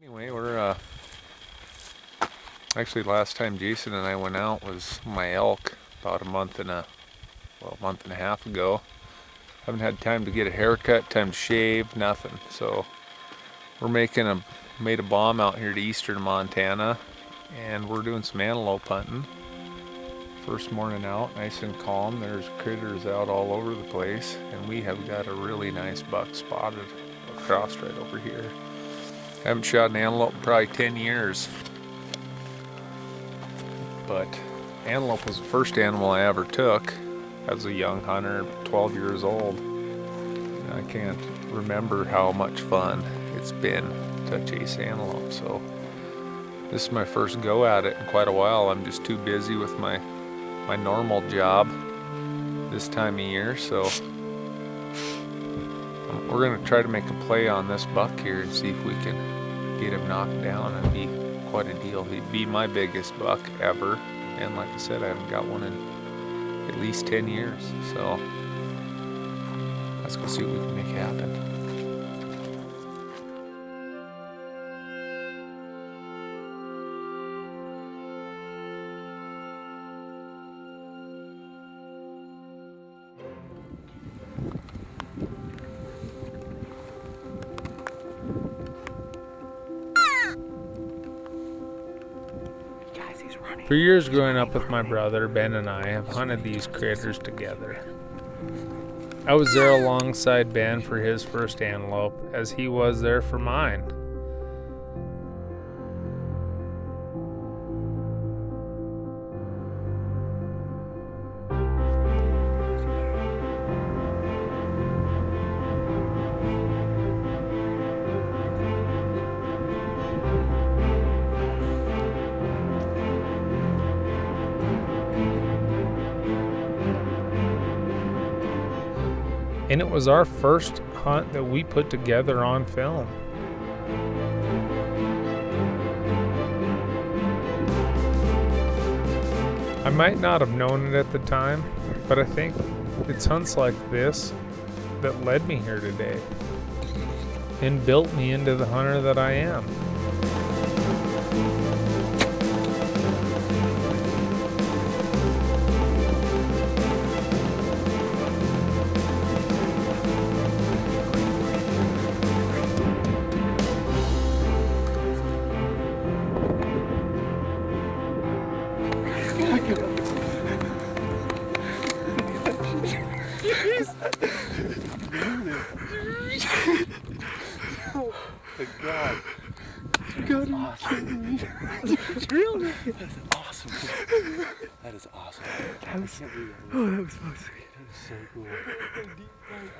Anyway, we're actually last time Jason and I went out was my elk about a month and a half ago. Haven't had time to get a haircut, time to shave, nothing. So we're made a bomb out here to eastern Montana, and we're doing some antelope hunting. First morning out, nice and calm. There's critters out all over the place, and we have got a really nice buck spotted across right over here. Haven't shot an antelope in probably 10 years. But antelope was the first animal I ever took as a young hunter, 12 years old. And I can't remember how much fun it's been to chase antelope. So this is my first go at it in quite a while. I'm just too busy with my normal job this time of year. So we're going to try to make a play on this buck here and see if we can get him knocked down and be quite a deal. He'd be my biggest buck ever, and like I said, I haven't got one in at least 10 years. So let's go see what we can make happen. For years growing up with my brother, Ben and I have hunted these critters together. I was there alongside Ben for his first antelope, as he was there for mine. And it was our first hunt that we put together on film. I might not have known it at the time, but I think it's hunts like this that led me here today and built me into the hunter that I am. Oh my God. God, are you kidding me? Really? That's awesome. That is awesome. That was so sweet. That is so cool.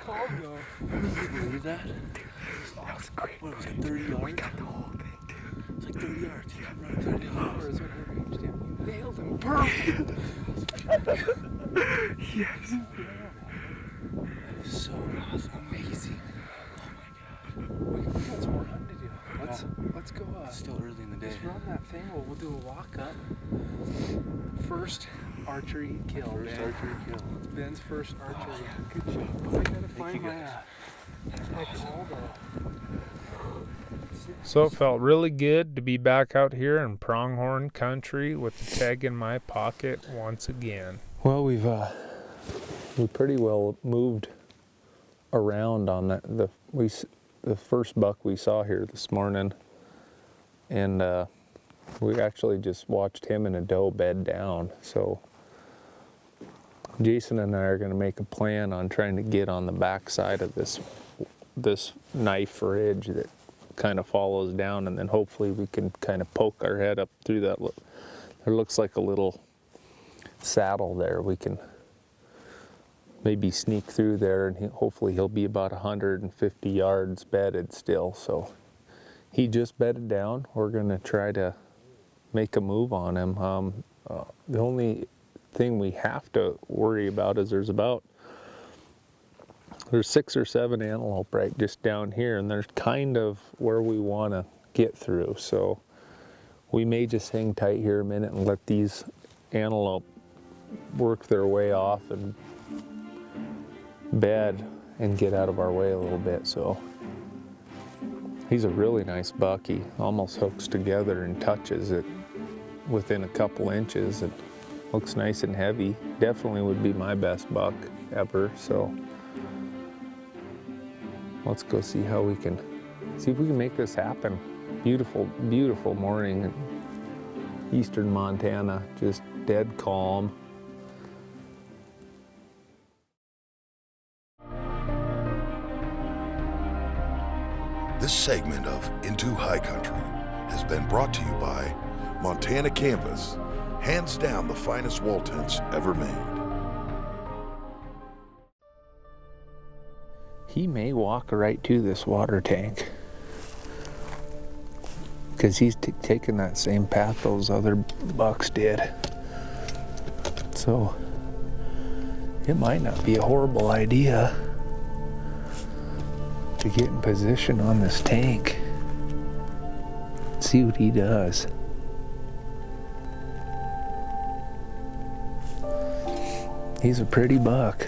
Calm though. Can you believe that? That was great. What was it, 30 yards? We got the whole thing, dude. It's like 30 yards. You got running 30 yards. You nailed him. Perfect. Yes. That is so awesome. Amazing. We got some more hunting to do. Let's go. It's still early in the day. Let's run that thing. We'll do a walk up. First archery kill. First archery kill. It's Ben's first archery. Oh, yeah. Good job. I gotta find my So it felt really good to be back out here in Pronghorn country with the tag in my pocket once again. Well, we pretty well moved around on the first buck we saw here this morning, and we actually just watched him and a doe bed down. So Jason and I are going to make a plan on trying to get on the back side of this knife ridge that kind of follows down, and then hopefully we can kind of poke our head up through that. There looks like a little saddle there. We can maybe sneak through there, and hopefully he'll be about 150 yards bedded still. So he just bedded down. We're going to try to make a move on him. The only thing we have to worry about is there's 6 or 7 antelope right just down here, and there's kind of where we want to get through. So we may just hang tight here a minute and let these antelope work their way off and bed and get out of our way a little bit. So He's a really nice buck. He almost hooks together and touches it within a couple inches. It looks nice and heavy. Definitely would be my best buck ever. So let's go see how we can, see if we can make this happen. Beautiful, beautiful morning in eastern Montana, just dead calm. This segment of Into High Country has been brought to you by Montana Canvas, hands down the finest wall tents ever made. He may walk right to this water tank because he's taking that same path those other bucks did. So it might not be a horrible idea to get in position on this tank. See what he does. He's a pretty buck.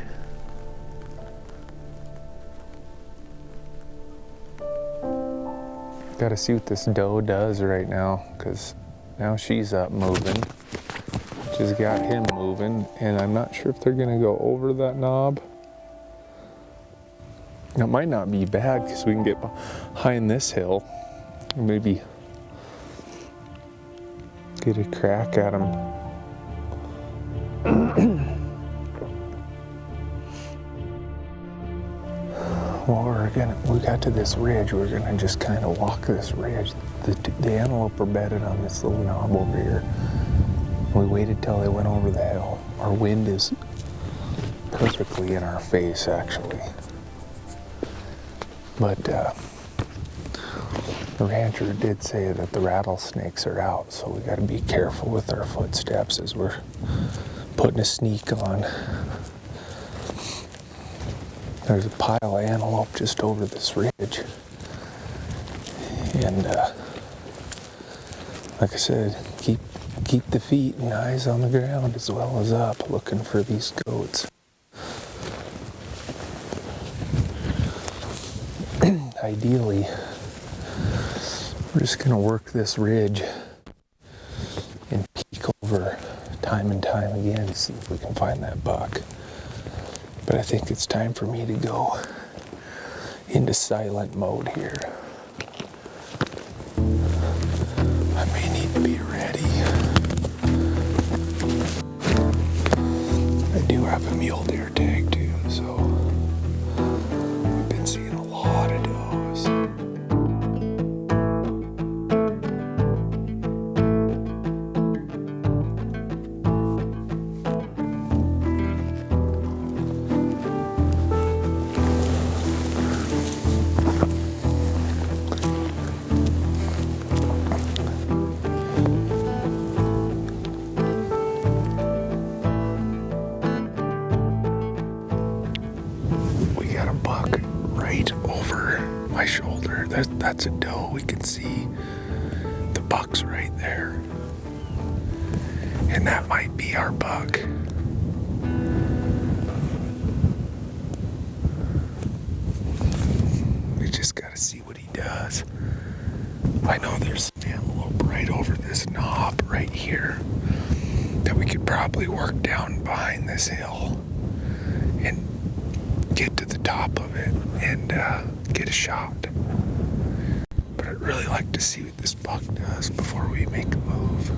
Got to see what this doe does right now, because now she's up moving. She's got him moving, and I'm not sure if they're gonna go over that knob. It might not be bad because we can get behind this hill and maybe get a crack at him. Well, we got to this ridge. We're gonna just kind of walk this ridge. The antelope are bedded on this little knob over here. We waited till they went over the hill. Our wind is perfectly in our face, actually. But the rancher did say that the rattlesnakes are out, so we got to be careful with our footsteps as we're putting a sneak on. There's a pile of antelope just over this ridge. And like I said, keep the feet and eyes on the ground as well as up, looking for these goats. Ideally, we're just going to work this ridge and peek over time and time again to see if we can find that buck. But I think it's time for me to go into silent mode here. I may need to be ready. I do have a mule deer tag too, so we've been seeing a lot of does. My shoulder. That's a doe. We can see the buck's right there. And that might be our buck. We just gotta see what he does. I know there's some antelope right over this knob right here that we could probably work down behind this hill and get to the top of it and get a shot. But I'd really like to see what this buck does before we make a move.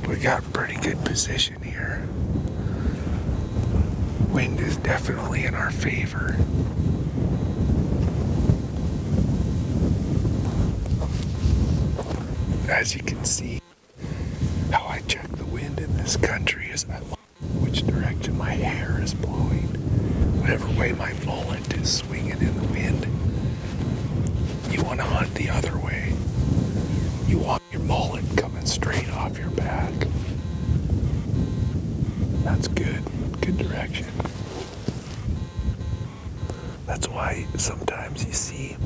We got pretty good position here. Wind is definitely in our favor. As you can see, how I check the wind in this country is I look which direction my hair is blowing. Whatever way my mullet is swinging in the wind, you want to hunt the other way. You want your mullet coming straight off your back. That's good direction. That's why sometimes you see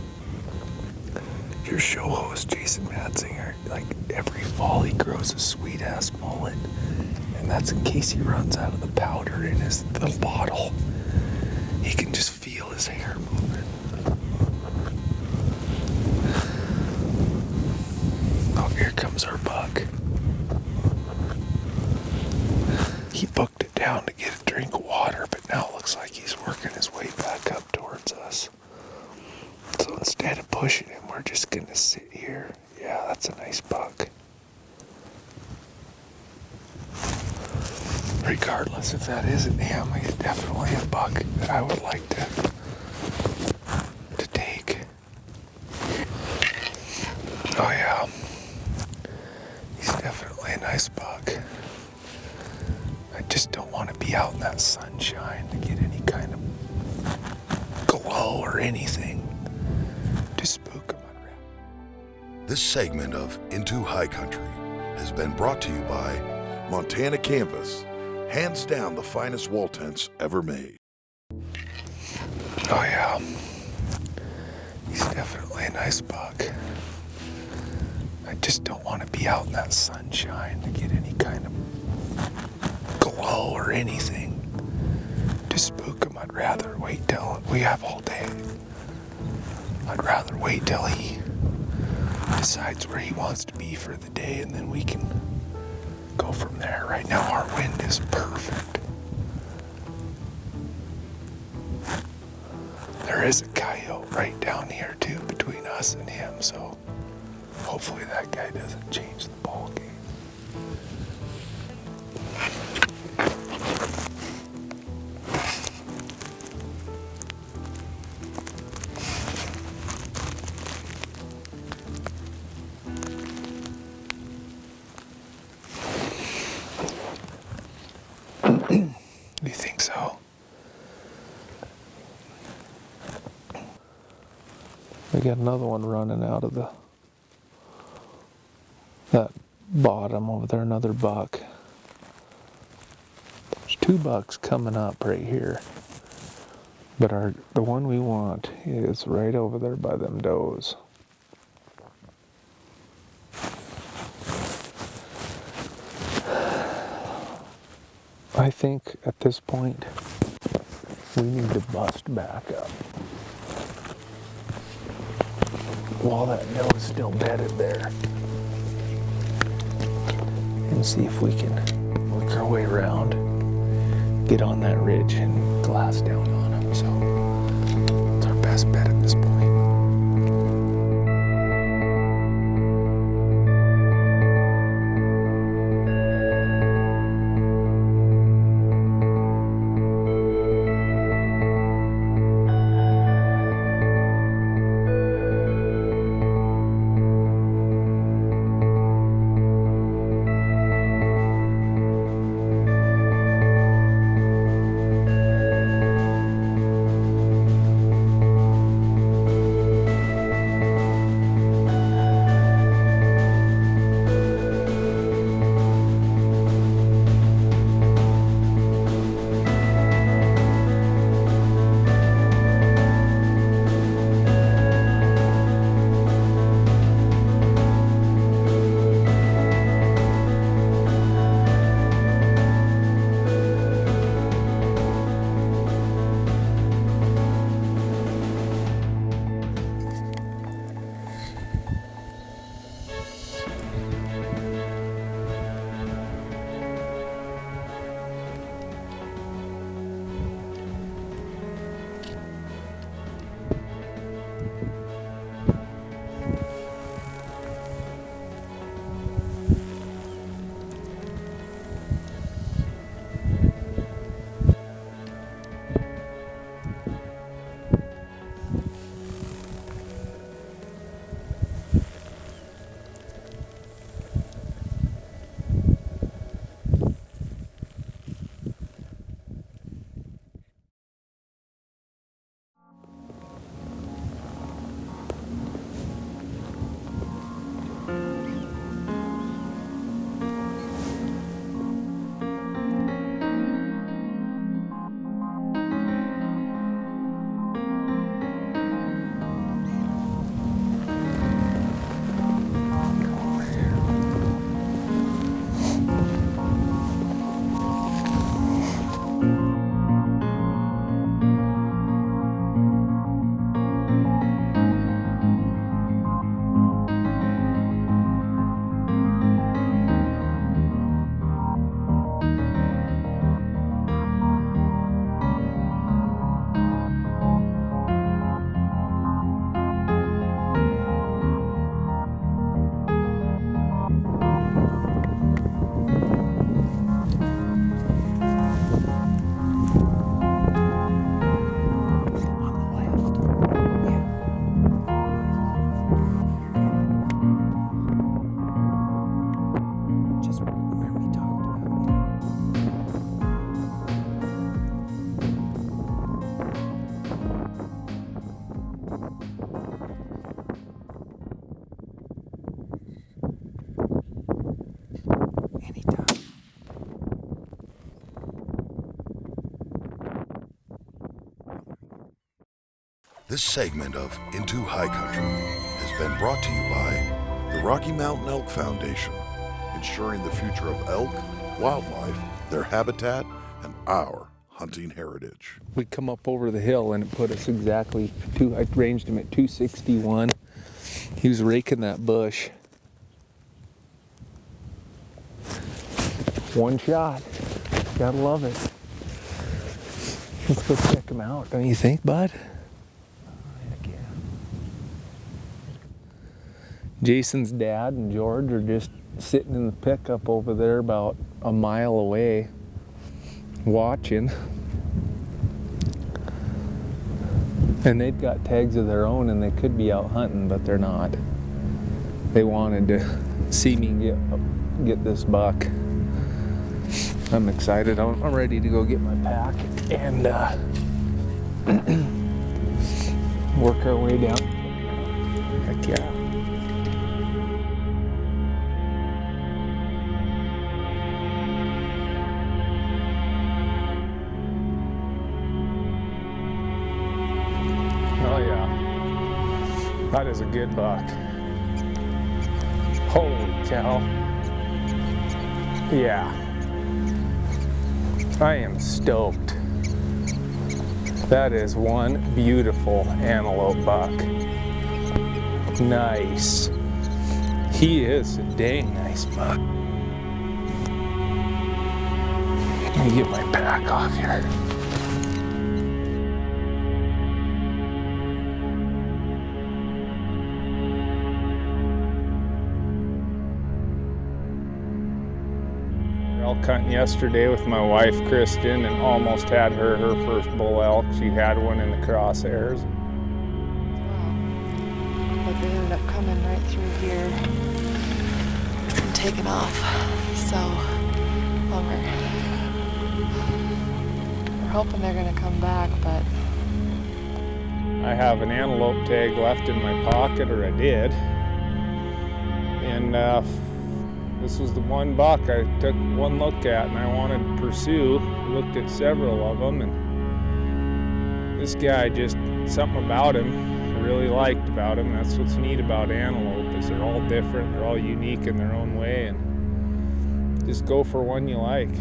your show host, Jason Matzinger, like every fall he grows a sweet ass mullet. And that's in case he runs out of the powder in his little bottle. He can just feel his hair moving. Oh, here comes our buck. He booked it down to get a drink of water, but now it looks like he's working his way back up towards us. So instead of pushing him, we're just going to sit here. Yeah, that's a nice buck. Regardless if that isn't him, he's definitely a buck that I would like to take. Oh yeah, he's definitely a nice buck. I just don't want to be out in that sunshine to get any kind of glow or anything to spook him. This segment of Into High Country has been brought to you by Montana Canvas, hands down the finest wall tents ever made. Oh yeah, he's definitely a nice buck. I just don't want to be out in that sunshine to get any kind of glow or anything to spook him. I'd rather wait till we have all day. I'd rather wait till he decides where he wants to be for the day, and then we can go from there. Right now our wind is perfect. There is a coyote right down here too between us and him, so hopefully that guy doesn't change the ball game. You think so? We got another one running out of that bottom over there, another buck. There's two bucks coming up right here. But the one we want is right over there by them does. I think at this point we need to bust back up. While that doe is still bedded there. And see if we can work our way around, get on that ridge and glass down on him. So it's our best bet at this point. This segment of Into High Country has been brought to you by the Rocky Mountain Elk Foundation, ensuring the future of elk, wildlife, their habitat, and our hunting heritage. We come up over the hill and it put us exactly I ranged him at 261. He was raking that bush. One shot. Gotta love it. Let's go check him out, don't you think, bud? Heck yeah. Jason's dad and George are just sitting in the pickup over there about a mile away watching. And they've got tags of their own and they could be out hunting, but they're not. They wanted to see me get this buck. I'm excited. I'm ready to go get my pack and work our way down. Heck yeah. Oh yeah. That is a good buck. Holy cow. Yeah. I am stoked. That is one beautiful antelope buck. Nice. He is a dang nice buck. Let me get my pack off here. Elk hunting yesterday with my wife Kristen and almost had her first bull elk. She had one in the crosshairs. But they ended up coming right through here and taking off. So bummer. We're hoping they're gonna come back, but I have an antelope tag left in my pocket, or I did. And this was the one buck I took one look at and I wanted to pursue. Looked at several of them, and this guy, just something about him I really liked about him. That's what's neat about antelope, is they're all different, they're all unique in their own way, and just go for one you like.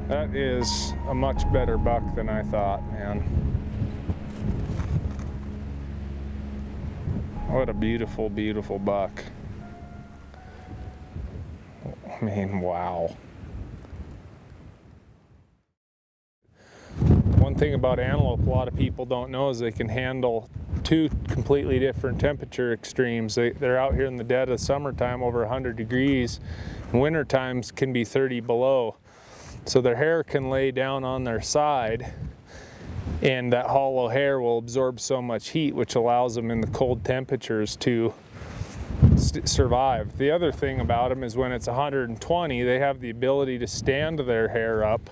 That is a much better buck than I thought, man. What a beautiful, beautiful buck. I mean, wow. One thing about antelope a lot of people don't know is they can handle two completely different temperature extremes. They're out here in the dead of summertime over 100 degrees. Winter times can be 30 below. So their hair can lay down on their side, and that hollow hair will absorb so much heat, which allows them in the cold temperatures to survive. The other thing about them is when it's 120, they have the ability to stand their hair up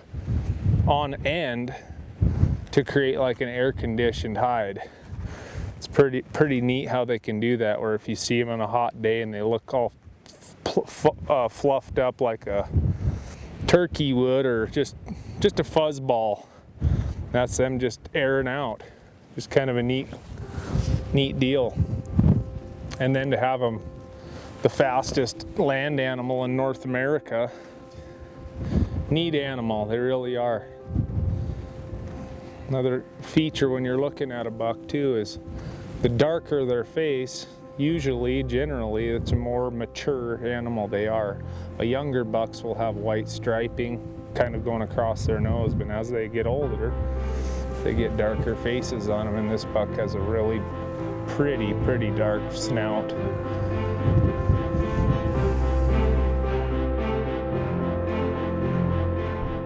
on end to create like an air-conditioned hide. It's pretty neat how they can do that, where if you see them on a hot day and they look all fluffed up like a turkey would, or just a fuzz ball. That's them just airing out. Just kind of a neat deal. And then to have them the fastest land animal in North America. Neat animal, they really are. Another feature when you're looking at a buck too is the darker their face, generally, it's a more mature animal they are. Younger bucks will have white striping kind of going across their nose, but as they get older, they get darker faces on them, and this buck has a really pretty dark snout.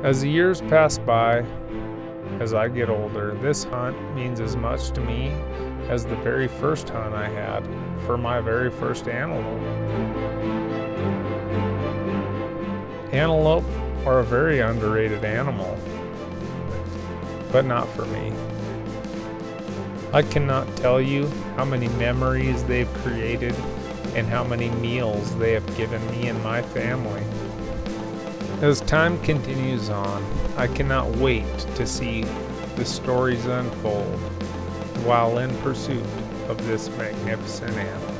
As the years pass by, as I get older, this hunt means as much to me as the very first hunt I had for my very first antelope. Antelope are a very underrated animal, but not for me. I cannot tell you how many memories they've created and how many meals they have given me and my family. As time continues on, I cannot wait to see the stories unfold while in pursuit of this magnificent animal.